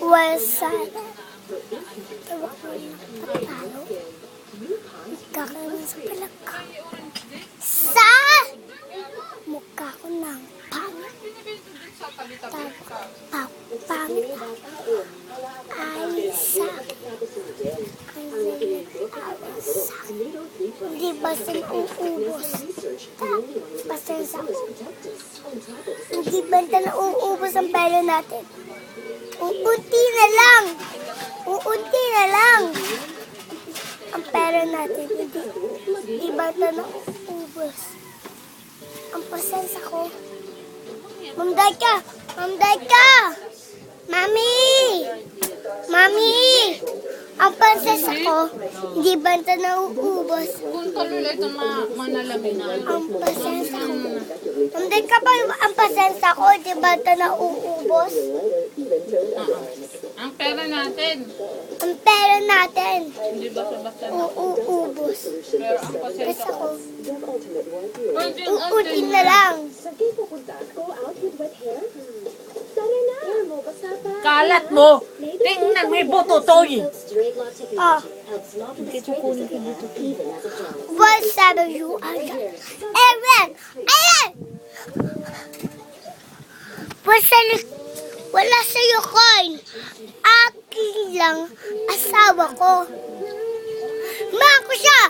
sana. Tawa ko yung patalo. Kakaroon sa palag ko. Sa mukha ko ng pangit. Pangit. Ay sa hindi ba sila uubos? Pasensya ko. Hindi ba na uubos ang pera natin? Uunti na lang. Uunti na lang. Ang pera natin, hindi ba na uubos? Ang pasensya ko. Ma'am Daika! Ma'am Daika! Mami! Mami! Ang pasensya ko, hindi ba na uubos? Kung kalulay ito manalamin na. Ang pasensya ko. Ma'am Daika ba ang pasensya ko, hindi ba na uubos? Ang pera natin. Ang pera natin, Hindi basta-basta na. uubos. Pero ang pasensya Basta ko, ko. uunti na lang. Kalat mo! Tingnan mo yung bututoy! Oh. Whatever you are. Aaron! Aaron! Wala sa'yo coin. Akin lang asawa ko. Ma ko siya!